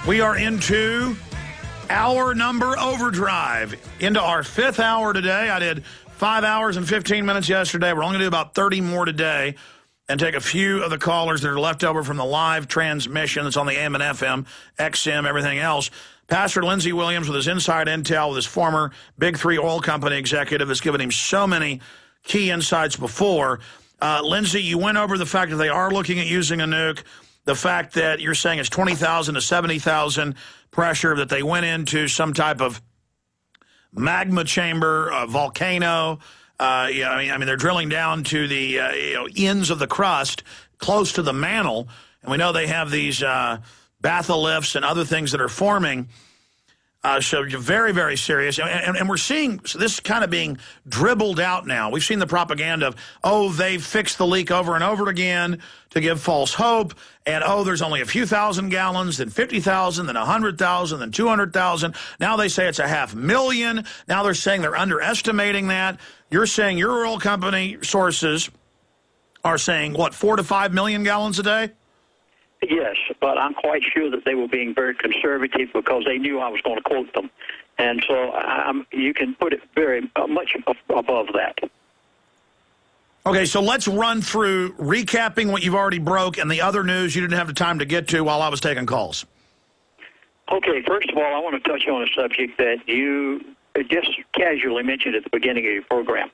We are into hour number overdrive, into our 5th hour today. I did 5 hours and 15 minutes yesterday. We're only going to do about 30 more today and take a few of the callers that are left over from the live transmission that's on the AM and FM, XM, everything else. Pastor Lindsey Williams, with his inside intel, with his former Big Three oil company executive, has given him so many key insights before. Lindsey, you went over the fact that they are looking at using a nuke, the fact that you're saying it's 20,000 to 70,000 pressure, that they went into some type of magma chamber, volcano. I mean, they're drilling down to the ends of the crust, close to the mantle, and we know they have these batholiths and other things that are forming. So you're very, very serious. And we're seeing this kind of being dribbled out now. We've seen the propaganda of, oh, they've fixed the leak over and over again to give false hope. And, oh, there's only a few thousand gallons, then 50,000, then 100,000, then 200,000. Now they say it's 500,000. Now they're saying they're underestimating that. You're saying your oil company sources are saying, what, 4 to 5 million gallons a day? Yes, but I'm quite sure that they were being very conservative because they knew I was going to quote them. And so you can put it very much above that. Okay, so let's run through recapping what you've already broke and the other news you didn't have the time to get to while I was taking calls. Okay, first of all, I want to touch on a subject that you just casually mentioned at the beginning of your program.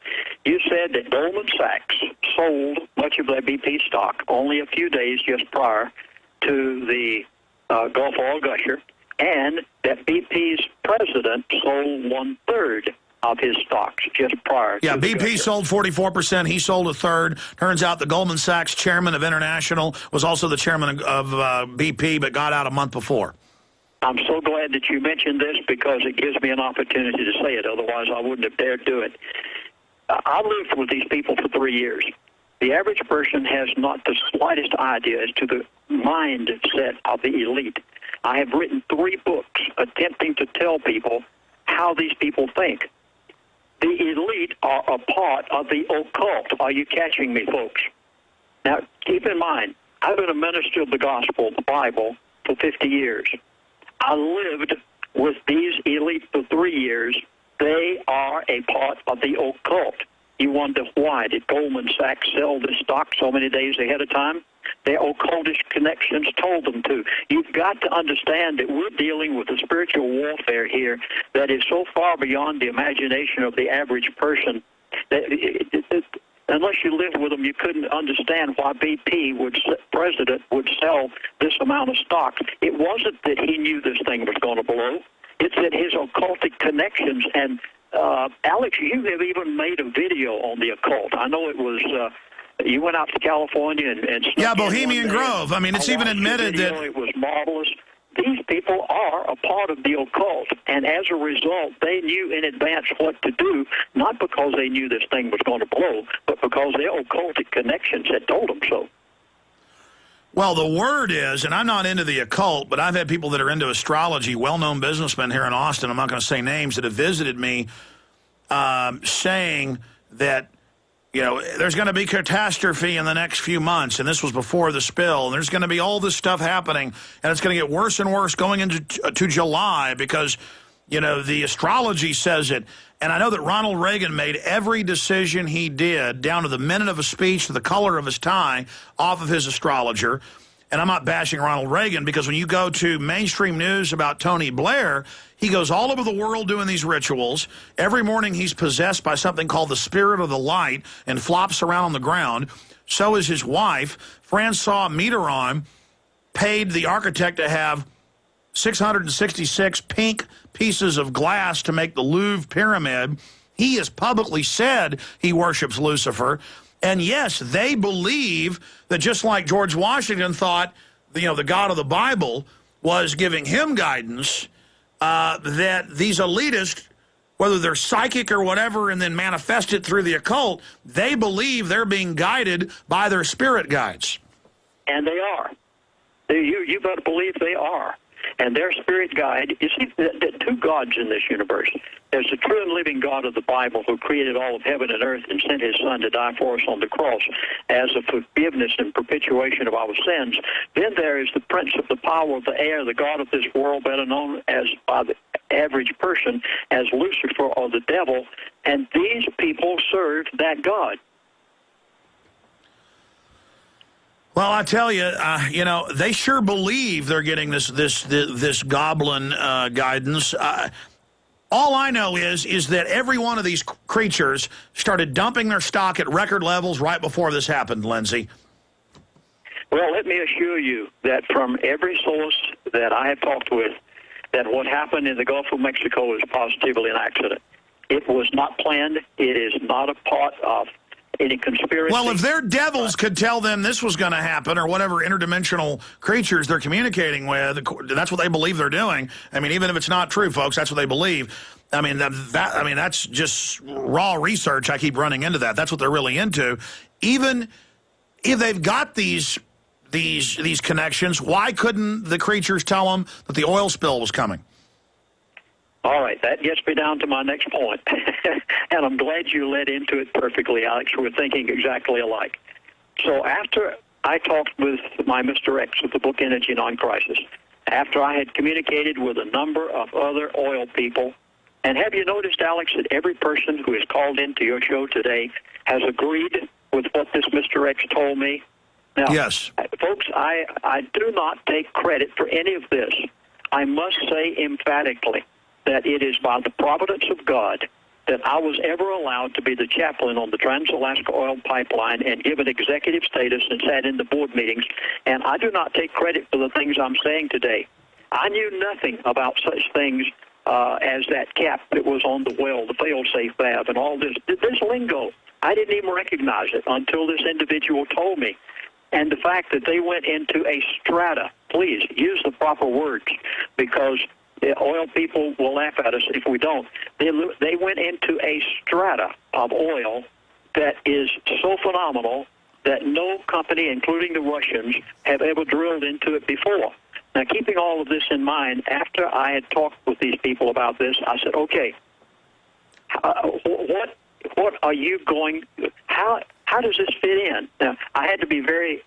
You said that Goldman Sachs sold much of their BP stock only a few days just prior to the Gulf oil gusher, and that BP's president sold 1/3 of his stocks just prior to the BP gusher. sold 44%. He sold 1/3. Turns out the Goldman Sachs chairman of International was also the chairman of BP, but got out a month before. I'm so glad that you mentioned this because it gives me an opportunity to say it. Otherwise, I wouldn't have dared do it. I lived with these people for 3 years. The average person has not the slightest idea as to the mindset of the elite. I have written 3 books attempting to tell people how these people think. The elite are a part of the occult. Are you catching me, folks? Now, keep in mind, I've been a minister of the gospel, the Bible, for 50 years. I lived with these elite for 3 years. They are a part of the occult. You wonder why did Goldman Sachs sell this stock so many days ahead of time? Their occultish connections told them to. You've got to understand that we're dealing with a spiritual warfare here that is so far beyond the imagination of the average person that unless you lived with them, you couldn't understand why BP president would sell this amount of stock. It wasn't that he knew this thing was going to blow. It's that his occultic connections and Alex, you have even made a video on the occult. I know it was, you went out to California and yeah, Bohemian Grove. I mean, it's even admitted that it was marvelous. These people are a part of the occult, and as a result, they knew in advance what to do, not because they knew this thing was going to blow, but because their occultic connections had told them so. Well, the word is, and I'm not into the occult, but I've had people that are into astrology, well-known businessmen here in Austin, I'm not going to say names, that have visited me saying that, you know, there's going to be catastrophe in the next few months, and this was before the spill, and there's going to be all this stuff happening, and it's going to get worse and worse going into July because, you know, the astrology says it. And I know that Ronald Reagan made every decision he did, down to the minute of a speech, to the color of his tie, off of his astrologer. And I'm not bashing Ronald Reagan, because when you go to mainstream news about Tony Blair, he goes all over the world doing these rituals. Every morning he's possessed by something called the spirit of the light and flops around on the ground. So is his wife. Francois Mitterrand paid the architect to have 666 pink pieces of glass to make the Louvre pyramid. He has publicly said he worships Lucifer. And yes, they believe that just like George Washington thought, you know, the God of the Bible was giving him guidance, that these elitists, whether they're psychic or whatever, and then manifest it through the occult, they believe they're being guided by their spirit guides. And they are. You better believe they are. and their spirit guide. You see, there are two gods in this universe. There's the true and living God of the Bible who created all of heaven and earth and sent his Son to die for us on the cross as a forgiveness and perpetuation of our sins. Then there is the prince of the power of the air, the God of this world, better known as by the average person as Lucifer or the devil, and these people serve that God. Well, I tell you, you know, they sure believe they're getting this goblin guidance. All I know is that every one of these creatures started dumping their stock at record levels right before this happened, Lindsay. Well, let me assure you that from every source that I have talked with, that what happened in the Gulf of Mexico is positively an accident. It was not planned. It is not a part of any conspiracy. Well, if their devils could tell them this was going to happen, or whatever interdimensional creatures they're communicating with, that's what they believe they're doing. I mean, even if it's not true, folks, that's what they believe. I mean, that's just raw research. I keep running into that. That's what they're really into. Even if they've got these connections, why couldn't the creatures tell them that the oil spill was coming? All right, that gets me down to my next point. And I'm glad you led into it perfectly, Alex. We're thinking exactly alike. So after I talked with my Mr. X of the book Energy Non-Crisis, after I had communicated with a number of other oil people, and have you noticed, Alex, that every person who has called into your show today has agreed with what this Mr. X told me? Now, yes. Folks, I do not take credit for any of this. I must say emphatically that it is by the providence of God that I was ever allowed to be the chaplain on the Trans-Alaska Oil Pipeline and given executive status and sat in the board meetings. And I do not take credit for the things I'm saying today. I knew nothing about such things as that cap that was on the well, the fail-safe valve, and all this lingo. I didn't even recognize it until this individual told me. And the fact that they went into a strata, please use the proper words, because the oil people will laugh at us if we don't. They went into a strata of oil that is so phenomenal that no company, including the Russians, have ever drilled into it before. Now, keeping all of this in mind, after I had talked with these people about this, I said, okay, what are you going, how does this fit in? Now, I had to be very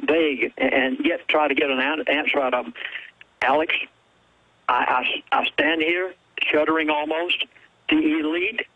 vague and yet try to get an answer out of them. Alex, I stand here shuddering almost. The elite,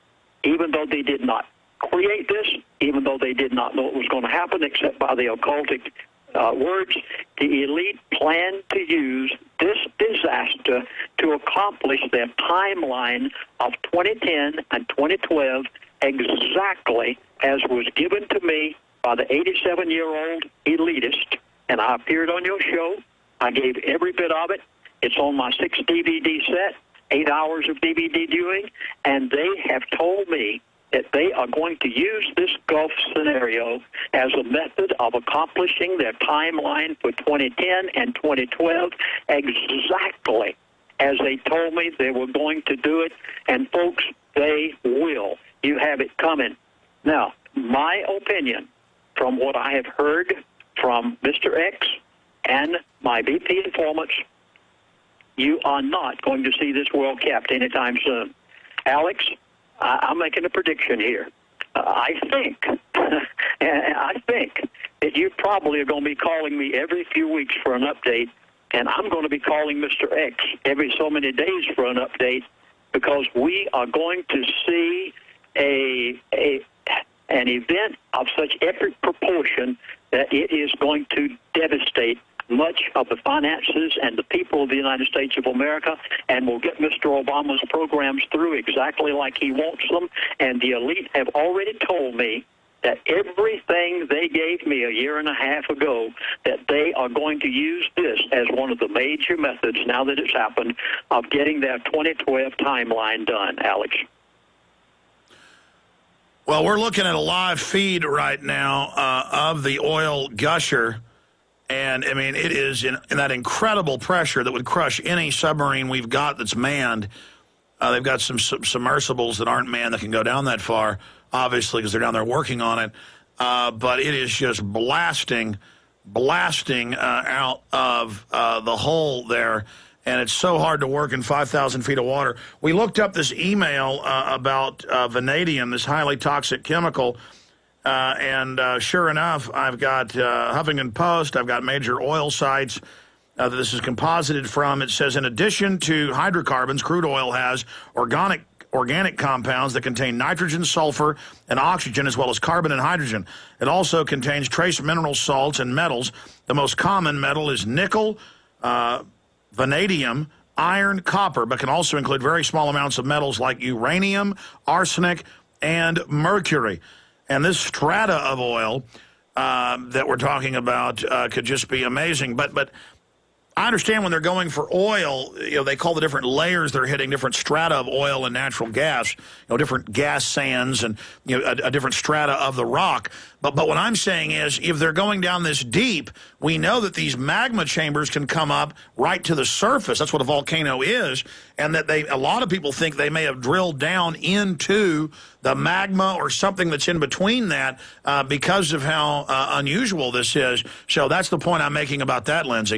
even though they did not create this, even though they did not know it was going to happen except by the occultic words, the elite planned to use this disaster to accomplish their timeline of 2010 and 2012 exactly as was given to me by the 87-year-old elitist. And I appeared on your show. I gave every bit of it. It's on my 6 DVD set, 8 hours of DVD viewing, and they have told me that they are going to use this Gulf scenario as a method of accomplishing their timeline for 2010 and 2012 exactly as they told me they were going to do it. And, folks, they will. You have it coming. Now, my opinion, from what I have heard from Mr. X and my VP informants, you are not going to see this world capped anytime soon. Alex, I'm making a prediction here. I think that you probably are going to be calling me every few weeks for an update, and I'm going to be calling Mr. X every so many days for an update, because we are going to see an event of such epic proportion that it is going to devastate much of the finances and the people of the United States of America, and will get Mr. Obama's programs through exactly like he wants them. And the elite have already told me that everything they gave me a year and a half ago, that they are going to use this as one of the major methods, now that it's happened, of getting their 2012 timeline done, Alex. Well, we're looking at a live feed right now of the oil gusher. And, I mean, it is in that incredible pressure that would crush any submarine we've got that's manned. They've got some submersibles that aren't manned that can go down that far, obviously, because they're down there working on it. But it is just blasting out of the hole there. and it's so hard to work in 5,000 feet of water. We looked up this email about vanadium, this highly toxic chemical, and sure enough, I've got Huffington Post, I've got major oil sites that this is composited from. It says, in addition to hydrocarbons, crude oil has organic compounds that contain nitrogen, sulfur, and oxygen, as well as carbon and hydrogen. It also contains trace mineral salts and metals. The most common metal is nickel, vanadium, iron, copper, but can also include very small amounts of metals like uranium, arsenic, and mercury. And this strata of oil that we're talking about could just be amazing. But I understand when they're going for oil, they call the different layers they're hitting different strata of oil and natural gas, different gas sands and, a different strata of the rock. But what I'm saying is, if they're going down this deep, we know that these magma chambers can come up right to the surface. That's what a volcano is. And that a lot of people think they may have drilled down into the magma or something that's in between that because of how unusual this is. So that's the point I'm making about that, Lindsay.